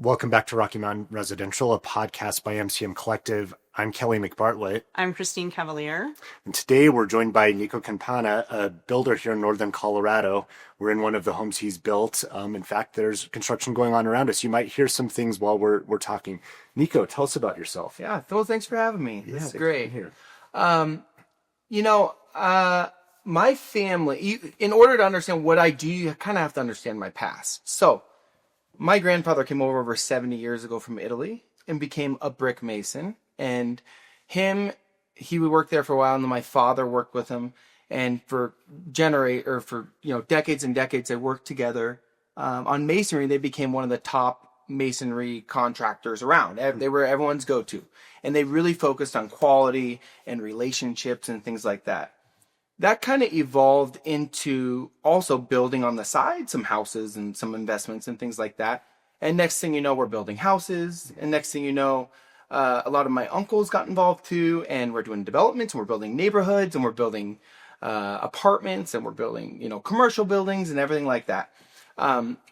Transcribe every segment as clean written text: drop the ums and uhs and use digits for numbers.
Welcome back to Rocky Mountain Residential, a podcast by MCM Collective. I'm Kelly McBartlett. I'm Christine Cavalier. And today we're joined by Nico Campana, a builder here in northern Colorado. We're in one of the homes he's built. In fact, there's construction going on around us. You might hear some things while we're talking. Nico, tell us about yourself. Yeah, Phil, thanks for having me. This is great. Here. My family, in order to understand what I do, you kind of have to understand my past. So, my grandfather came over 70 years ago from Italy and became a brick mason. And he would work there for a while, and then my father worked with him. And for decades and decades, they worked together on masonry. They became one of the top masonry contractors around. They were everyone's go-to, and they really focused on quality and relationships and things like that. That kind of evolved into also building on the side some houses and some investments and things like that. And next thing you know, we're building houses. And next thing you know, a lot of my uncles got involved too. And we're doing developments, and we're building neighborhoods, and we're building apartments, and we're building, commercial buildings and everything like that.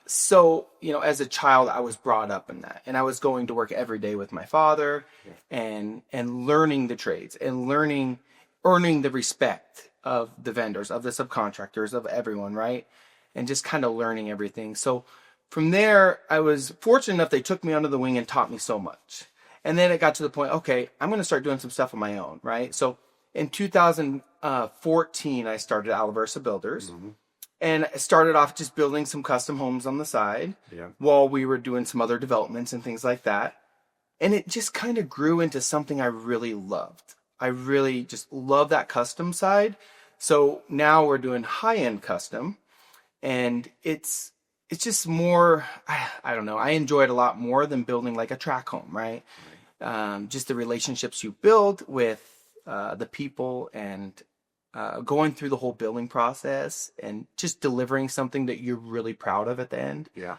So, as a child, I was brought up in that. And I was going to work every day with my father and learning the trades and earning the respect of the vendors, of the subcontractors, of everyone, right? And just kind of learning everything. So from there, I was fortunate enough they took me under the wing and taught me so much. And then it got to the point, okay, I'm going to start doing some stuff on my own, right? So in 2014, I started Aliversa Builders. Mm-hmm. And I started off just building some custom homes on the side while we were doing some other developments and things like that. And it just kind of grew into something I really loved. I really just love that custom side. So now we're doing high-end custom, and it's just more, I don't know, I enjoy it a lot more than building like a track home, right? Just the relationships you build with the people, and going through the whole building process and just delivering something that you're really proud of at the end. Yeah.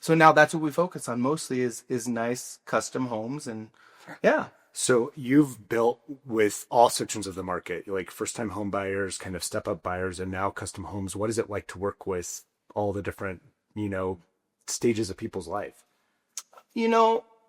So now that's what we focus on mostly is nice custom homes, and yeah. So you've built with all sections of the market, like first-time home buyers, kind of step-up buyers, and now custom homes. What is it like to work with all the different, stages of people's life?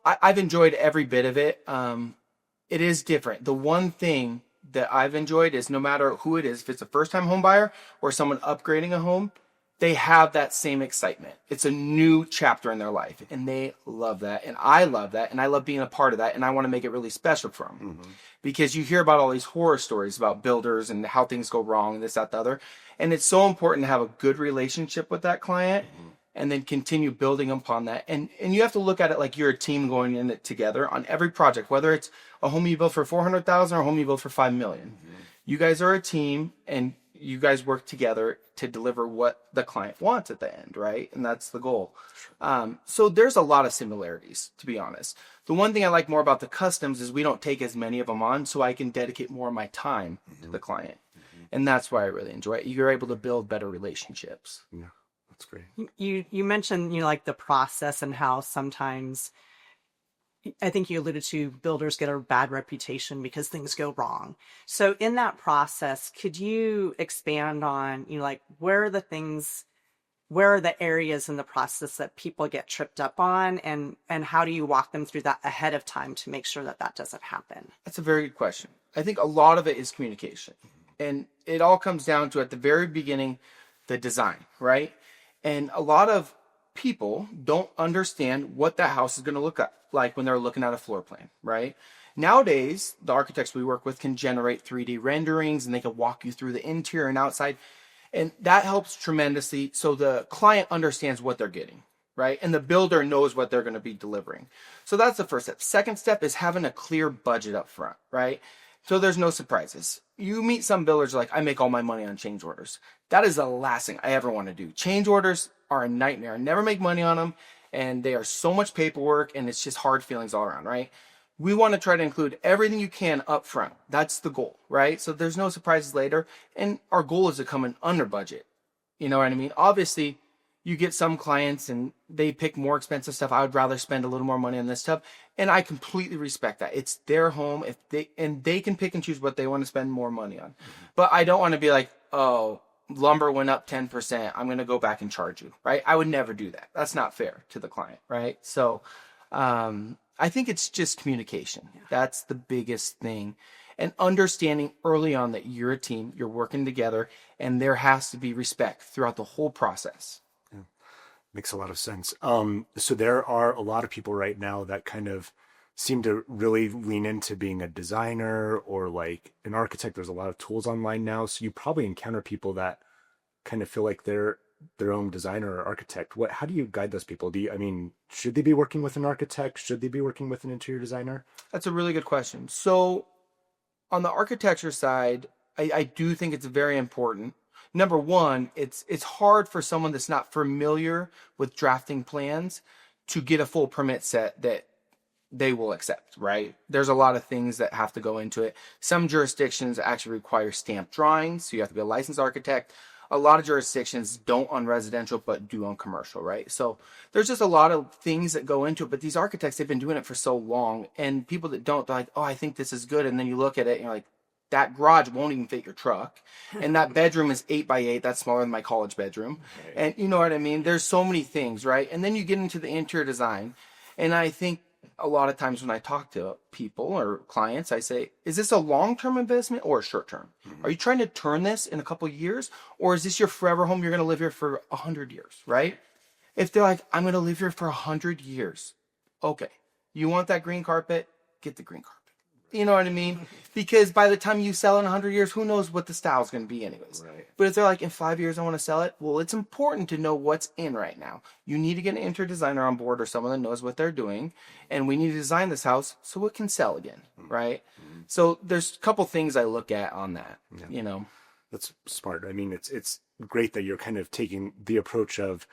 I've enjoyed every bit of it. It is different. The one thing that I've enjoyed is no matter who it is, if it's a first-time home buyer or someone upgrading a home, they have that same excitement. It's a new chapter in their life, and they love that, and I love that, and I love being a part of that, and I want to make it really special for them. Mm-hmm. Because you hear about all these horror stories about builders and how things go wrong and this, that, the other, and it's so important to have a good relationship with that client, and then continue building upon that. And you have to look at it like you're a team going in it together on every project, whether it's a home you build for $400,000 or a home you build for $5 million. Mm-hmm. You guys are a team, and you guys work together to deliver what the client wants at the end, right? And that's the goal. So there's a lot of similarities, to be honest. The one thing I like more about the customs is we don't take as many of them on, so I can dedicate more of my time to the client. Mm-hmm. And that's why I really enjoy it. You're able to build better relationships. Yeah, that's great. You mentioned, like the process and how sometimes, I think you alluded to, builders get a bad reputation because things go wrong. So in that process, could you expand on, like where are the areas in the process that people get tripped up on, and how do you walk them through that ahead of time to make sure that doesn't happen? That's a very good question. I think a lot of it is communication, and it all comes down to, at the very beginning, the design, right? And a lot of people don't understand what that house is going to look like when they're looking at a floor plan, right? Nowadays, the architects we work with can generate 3D renderings, and they can walk you through the interior and outside. And that helps tremendously, so the client understands what they're getting, right? And the builder knows what they're going to be delivering. So that's the first step. Second step is having a clear budget up front, right? So there's no surprises. You meet some builders like, I make all my money on change orders. That is the last thing I ever want to do. Change orders are a nightmare. I never make money on them, and they are so much paperwork, and it's just hard feelings all around, right? We want to try to include everything you can up front. That's the goal, right? So there's no surprises later, and our goal is to come in under budget. You know what I mean? Obviously, you get some clients and they pick more expensive stuff. I would rather spend a little more money on this stuff, and I completely respect that. It's their home, they can pick and choose what they want to spend more money on. Mm-hmm. But I don't want to be like, oh, lumber went up 10%. I'm going to go back and charge you, right? I would never do that. That's not fair to the client, right? So I think it's just communication. That's the biggest thing. And understanding early on that you're a team, you're working together, and there has to be respect throughout the whole process. Makes a lot of sense. So there are a lot of people right now that kind of seem to really lean into being a designer or like an architect. There's a lot of tools online now. So you probably encounter people that kind of feel like they're their own designer or architect. How do you guide those people? Should they be working with an architect? Should they be working with an interior designer? That's a really good question. So on the architecture side, I do think it's very important. Number one, it's hard for someone that's not familiar with drafting plans to get a full permit set that they will accept, right? There's a lot of things that have to go into it. Some jurisdictions actually require stamped drawings, so you have to be a licensed architect. A lot of jurisdictions don't on residential, but do on commercial, right? So there's just a lot of things that go into it, but these architects, they've been doing it for so long, and people that don't, they're like, oh, I think this is good, and then you look at it, and you're like, that garage won't even fit your truck, and that bedroom is 8x8. That's smaller than my college bedroom, and you know what I mean? There's so many things, right? And then you get into the interior design, and I think a lot of times when I talk to people or clients, I say, is this a long-term investment or a short-term? Mm-hmm. Are you trying to turn this in a couple of years, or is this your forever home? You're going to live here for 100 years, right? If they're like, I'm going to live here for 100 years. Okay. You want that green carpet? Get the green carpet. You know what I mean? Because by the time you sell in 100 years, who knows what the style is going to be anyways. Right. But if they're like, in 5 years, I want to sell it. Well, it's important to know what's in right now. You need to get an interior designer on board or someone that knows what they're doing. And we need to design this house so it can sell again. Right. Mm-hmm. So there's a couple things I look at on that, you know. That's smart. I mean, it's great that you're kind of taking the approach of,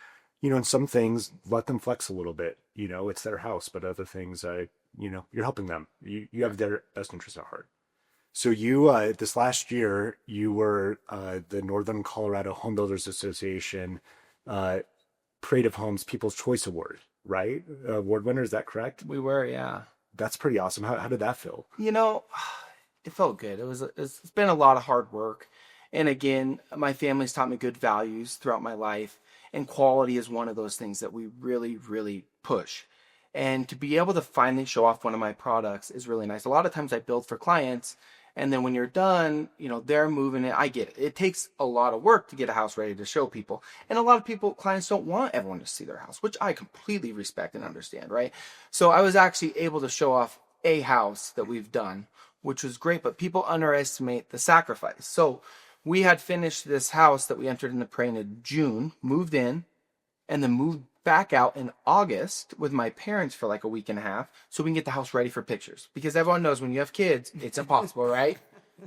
in some things, let them flex a little bit. It's their house, but other things, you're helping them. You have their best interest at heart. So you, this last year, you were the Northern Colorado Home Builders Association Parade of Homes People's Choice Award, right? Award winner, is that correct? We were, yeah. That's pretty awesome. How did that feel? It felt good. It's been a lot of hard work. And again, my family's taught me good values throughout my life. And quality is one of those things that we really, really push. And to be able to finally show off one of my products is really nice. A lot of times I build for clients, and then when you're done, they're moving it. I get it. It takes a lot of work to get a house ready to show people. And a lot of clients don't want everyone to see their house, which I completely respect and understand, right? So I was actually able to show off a house that we've done, which was great, but people underestimate the sacrifice. So we had finished this house that we entered in the parade in June, moved in, and then moved back out in August with my parents for like a week and a half so we can get the house ready for pictures. Because everyone knows when you have kids, it's impossible, right?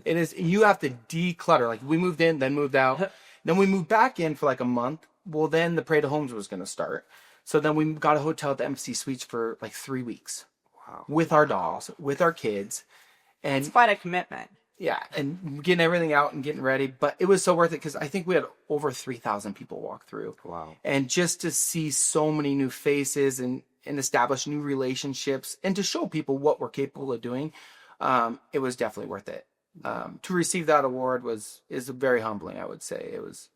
It is. You have to declutter. Like we moved in, then moved out. Then we moved back in for like a month. Well, then the Parade of Homes was going to start. So then we got a hotel at the Embassy Suites for like 3 weeks. Wow. With our dogs, with our kids. And it's quite a commitment. Yeah, and getting everything out and getting ready. But it was so worth it because I think we had over 3,000 people walk through. Wow. And just to see so many new faces and establish new relationships and to show people what we're capable of doing, it was definitely worth it. To receive that award is very humbling, I would say. It was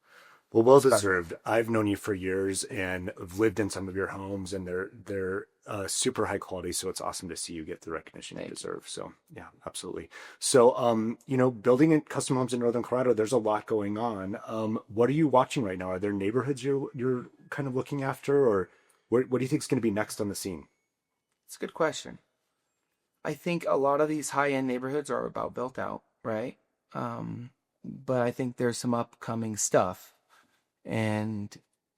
well deserved. I've known you for years and I've lived in some of your homes, and they're super high quality. So it's awesome to see you get the recognition you deserve. So yeah, absolutely. So, building in custom homes in Northern Colorado, there's a lot going on. What are you watching right now? Are there neighborhoods you're kind of looking after, or what do you think is going to be next on the scene? It's a good question. I think a lot of these high-end neighborhoods are about built out, right? But I think there's some upcoming stuff. And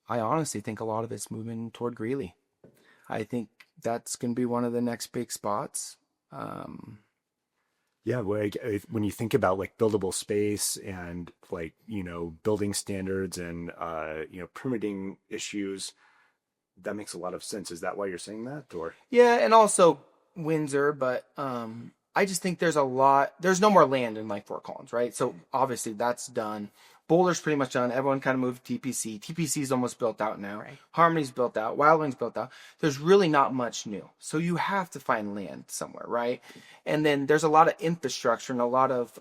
I honestly think a lot of it's moving toward Greeley. I think that's going to be one of the next big spots. Yeah, when you think about like buildable space and like, building standards and, permitting issues, that makes a lot of sense. Is that why you're saying that? Or yeah, and also Windsor, but I just think there's no more land in like Fort Collins, right? So obviously that's done. Boulder's pretty much done. Everyone kind of moved to TPC. TPC's almost built out now. Right. Harmony's built out. Wild Wing's built out. There's really not much new. So you have to find land somewhere, right? And then there's a lot of infrastructure and a lot of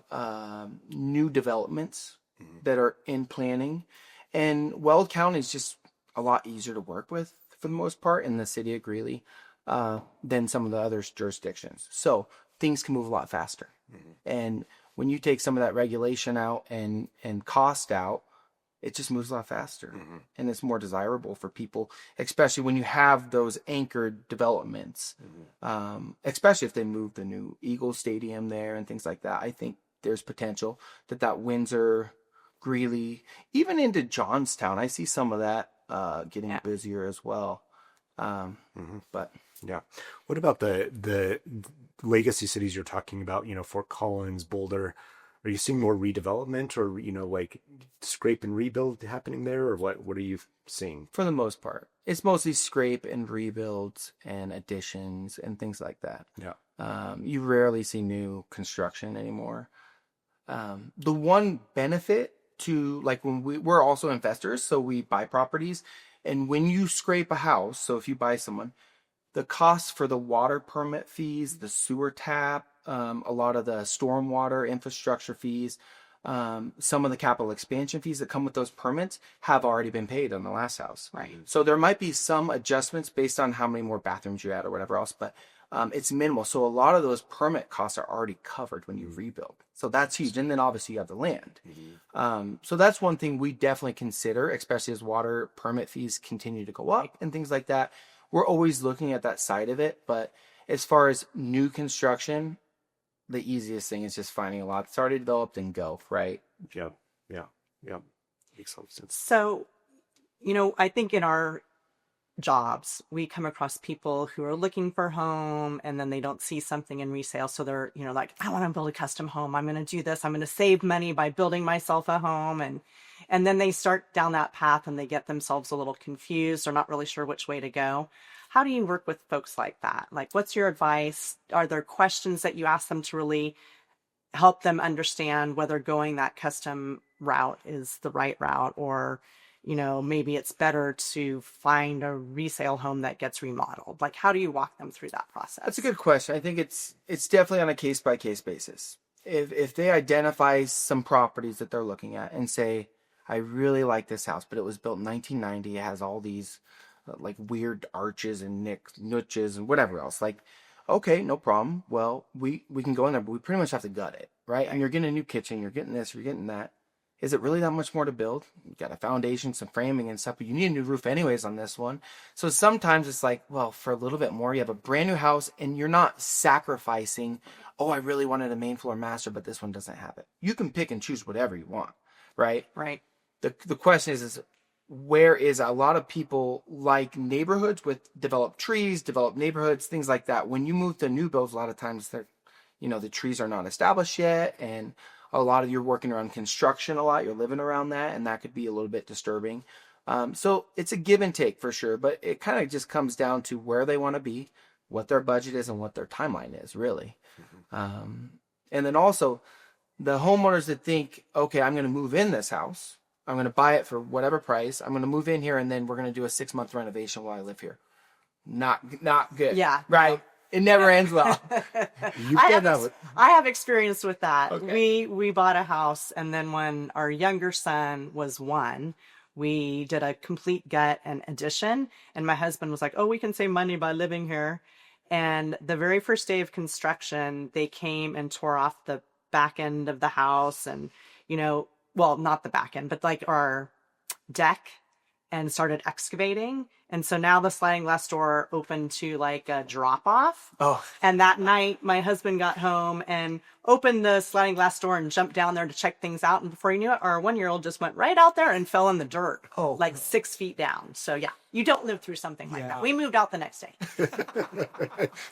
new developments that are in planning. And Weld County is just a lot easier to work with for the most part in the city of Greeley than some of the other jurisdictions. So things can move a lot faster. And when you take some of that regulation out and cost out, it just moves a lot faster. And it's more desirable for people, especially when you have those anchored developments, especially if they move the new Eagle Stadium there and things like that. I think there's potential that Windsor, Greeley, even into Johnstown, I see some of that getting busier as well. But yeah, what about the legacy cities you're talking about? Fort Collins, Boulder. Are you seeing more redevelopment, or like scrape and rebuild happening there, or what are you seeing? For the most part, it's mostly scrape and rebuilds and additions and things like that. Yeah. You rarely see new construction anymore. The one benefit to, like, when we're also investors, so we buy properties, and when you scrape a house, so if you buy someone, the costs for the water permit fees, the sewer tap, a lot of the stormwater infrastructure fees, some of the capital expansion fees that come with those permits have already been paid on the last house. Right. So there might be some adjustments based on how many more bathrooms you add or whatever else, but it's minimal. So a lot of those permit costs are already covered when you rebuild. So that's huge. And then obviously you have the land. So that's one thing we definitely consider, especially as water permit fees continue to go up and things like that. We're always looking at that side of it. But as far as new construction, the easiest thing is just finding a lot that's already developed and go, right? Yeah. Makes a lot of sense. So, I think in our jobs, we come across people who are looking for a home and then they don't see something in resale. So they're, like, I want to build a custom home. I'm going to do this. I'm going to save money by building myself a home. And then they start down that path and they get themselves a little confused or not really sure which way to go. How do you work with folks like that? Like, what's your advice? Are there questions that you ask them to really help them understand whether going that custom route is the right route, or maybe it's better to find a resale home that gets remodeled? Like, how do you walk them through that process? That's a good question. I think it's definitely on a case by case basis. If they identify some properties that they're looking at and say, I really like this house, but it was built in 1990. It has all these like weird arches and niches and whatever else. Like, okay, no problem. Well, we can go in there, but we pretty much have to gut it, right? And you're getting a new kitchen, you're getting this, you're getting that. Is it really that much more to build? You got a foundation, some framing and stuff, but you need a new roof anyways on this one. So sometimes it's like, well, for a little bit more, you have a brand new house and you're not sacrificing, oh, I really wanted a main floor master, but this one doesn't have it. You can pick and choose whatever you want, right? Right. The question is where is a lot of people like neighborhoods with developed trees, developed neighborhoods, things like that. When you move to new builds, a lot of times they're, the trees are not established yet, and a lot of you're working around construction a lot. You're living around that, and that could be a little bit disturbing. So it's a give and take for sure, but it kind of just comes down to where they want to be, what their budget is, and what their timeline is, really. And then also the homeowners that think, okay, I'm going to move in this house. I'm going to buy it for whatever price. I'm going to move in here, and then we're going to do a 6-month renovation while I live here. Not good. Yeah. Right. It never ends well. I have experience with that. Okay. We bought a house, and then when our younger son was 1, we did a complete gut and addition. And my husband was like, oh, we can save money by living here. And the very first day of construction, they came and tore off the back end of the house and, well, not the back end, but like our deck, and started excavating. And so now the sliding glass door opened to like a drop off. Oh. And that night my husband got home and opened the sliding glass door and jumped down there to check things out. And before he knew it, our 1-year-old just went right out there and fell in the dirt, like 6 feet down. So yeah, you don't live through something like that. We moved out the next day.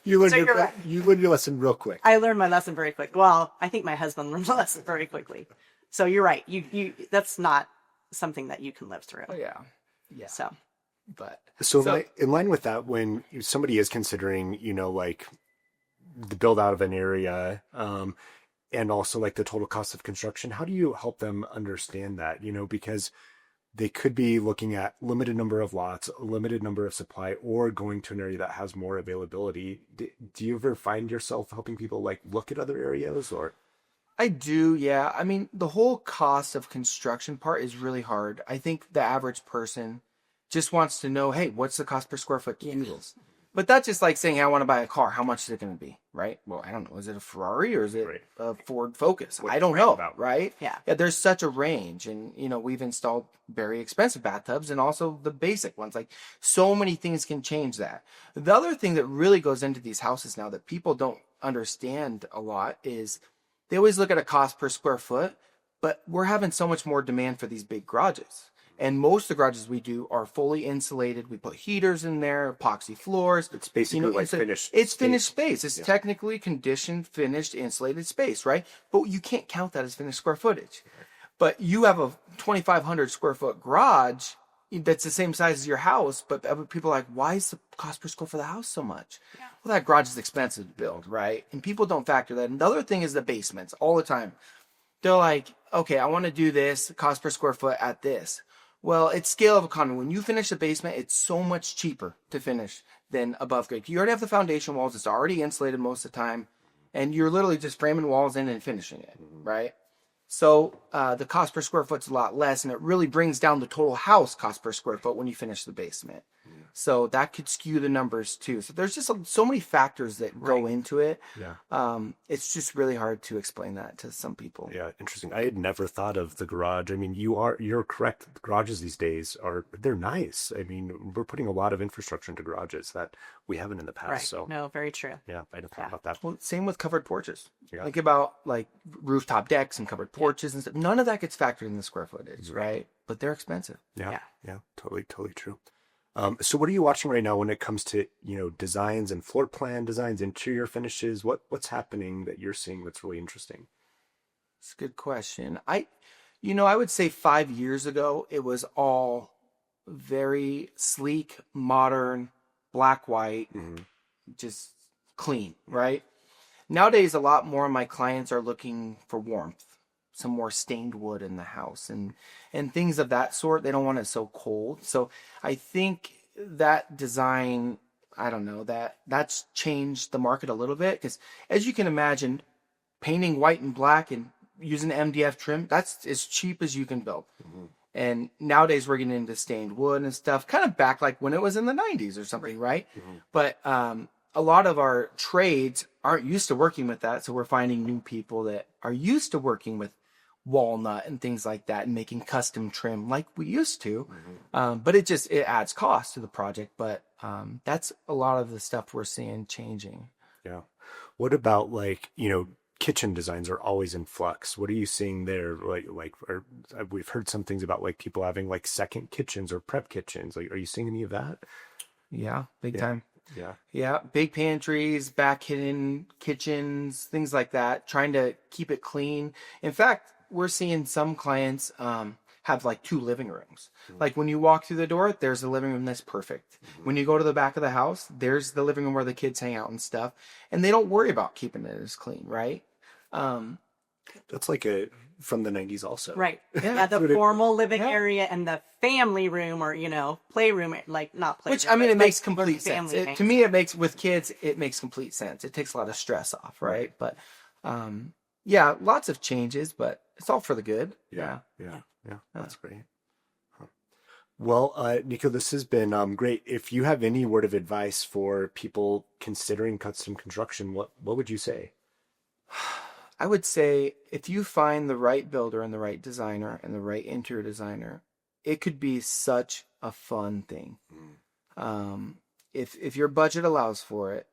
You learned your lesson real quick. I learned my lesson very quick. Well, I think my husband learned the lesson very quickly. So you're right. You that's not something that you can live through. Oh, yeah. So in line with that, when somebody is considering, like the build out of an area, and also like the total cost of construction, how do you help them understand that? Because they could be looking at limited number of lots, a limited number of supply, or going to an area that has more availability. Do you ever find yourself helping people like look at other areas, or? I do, yeah. I mean, the whole cost of construction part is really hard. I think the average person just wants to know, hey, what's the cost per square foot to do this? But that's just like saying, hey, I want to buy a car. How much is it going to be, right? Well, I don't know. Is it a Ferrari or is it Right. a Ford Focus? What I don't it's know, about. right? Yeah. Yeah, there's such a range. And, we've installed very expensive bathtubs and also the basic ones. Like, so many things can change that. The other thing that really goes into these houses now that people don't understand a lot is they always look at a cost per square foot, but we're having so much more demand for these big garages. And most of the garages we do are fully insulated. We put heaters in there, epoxy floors. It's basically like finished It's space. finished space. It's technically conditioned, finished, insulated space, right? But you can't count that as finished square footage. But you have a 2,500 square foot garage that's the same size as your house, but people are like, why is the cost per square for the house so much? Yeah. Well, that garage is expensive to build, right? And people don't factor that. And the other thing is the basements all the time. They're like, okay, I want to do this, cost per square foot at this. Well, it's scale of economy. When you finish the basement, it's so much cheaper to finish than above grade. You already have the foundation walls. It's already insulated most of the time. And you're literally just framing walls in and finishing it, right? So the cost per square foot's a lot less, and it really brings down the total house cost per square foot when you finish the basement. So that could skew the numbers too. So there's just so many factors that go into it. Yeah. It's just really hard to explain that to some people. Yeah, interesting. I had never thought of the garage. I mean, you're correct. The garages these days they're nice. I mean, we're putting a lot of infrastructure into garages that we haven't in the past. Right. So No, very true. yeah, I didn't think about that. Well, same with covered porches. Yeah. Think about like rooftop decks and covered porches and stuff. None of that gets factored in the square footage, right? But they're expensive. Yeah, Yeah. yeah, totally true. So what are you watching right now when it comes to, designs and floor plan designs, interior finishes? What's happening that you're seeing that's really interesting? It's a good question. I would say 5 years ago, it was all very sleek, modern, black, white, just clean, right? Nowadays, a lot more of my clients are looking for warmth, some more stained wood in the house and things of that sort. They don't want it so cold. So I think that design, I don't know, that's changed the market a little bit because as you can imagine, painting white and black and using MDF trim, that's as cheap as you can build. And nowadays we're getting into stained wood and stuff, kind of back like when it was in the 90s or something, right? But a lot of our trades aren't used to working with that. So we're finding new people that are used to working with walnut and things like that and making custom trim like we used to. But it adds cost to the project. But that's a lot of the stuff we're seeing changing. Yeah. What about kitchen designs are always in flux. What are you seeing there? Or we've heard some things about people having second kitchens or prep kitchens. Are you seeing any of that? Yeah, big time. Yeah. Yeah, big pantries, back hidden kitchens, things like that, trying to keep it clean. In fact, we're seeing some clients have 2 living rooms. Like when you walk through the door, there's a living room that's perfect. When you go to the back of the house, there's the living room where the kids hang out and stuff. And they don't worry about keeping it as clean, right? That's from the 90s also. Right. Yeah, the formal living area and the family room or, playroom, not playroom. Which, I mean, but, it makes complete sense. family To me, with kids, it makes complete sense. It takes a lot of stress off, right? But, yeah, lots of changes, but it's all for the good. Yeah. That's great. Huh. Well, Nico, this has been great. If you have any word of advice for people considering custom construction, what would you say? I would say if you find the right builder and the right designer and the right interior designer, it could be such a fun thing. If your budget allows for it,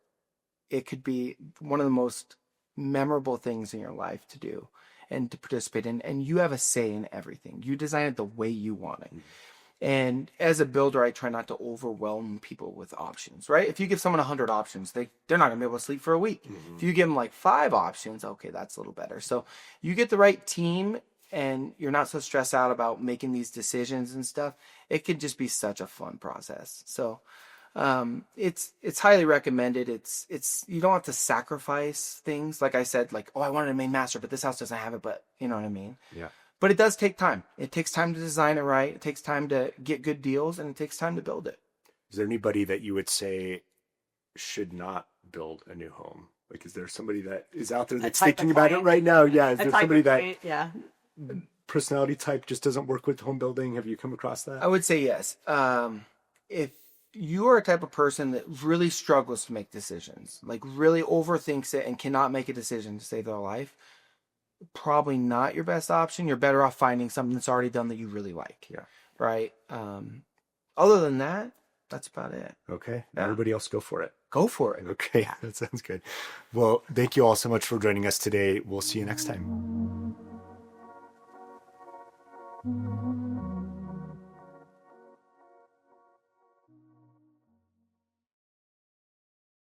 it could be one of the most memorable things in your life to do and to participate in. And you have a say in everything. You design it the way you want it. And as a builder, I try not to overwhelm people with options, right? If you give someone 100 options, they're not going to be able to sleep for a week. If you give them 5 options, okay, that's a little better. So you get the right team and you're not so stressed out about making these decisions and stuff. It could just be such a fun process. So it's highly recommended. It's you don't have to sacrifice things. Like I said, I wanted a main master, but this house doesn't have it, but you know what I mean? Yeah. But it does take time. It takes time to design it right. It takes time to get good deals, and it takes time to build it. Is there anybody that you would say should not build a new home? Like, is there somebody that is out there that's type of thinking about it client. right now? Yeah. Is A there type somebody of that client, yeah. personality type just doesn't work with home building? Have you come across that? I would say yes. If you are a type of person that really struggles to make decisions, like really overthinks it and cannot make a decision to save their life, probably not your best option. You're better off finding something that's already done that you really like. Yeah. Right. Other than that, that's about it. Okay. Yeah. Everybody else go for it. Go for it. Okay. That sounds good. Well, thank you all so much for joining us today. We'll see you next time.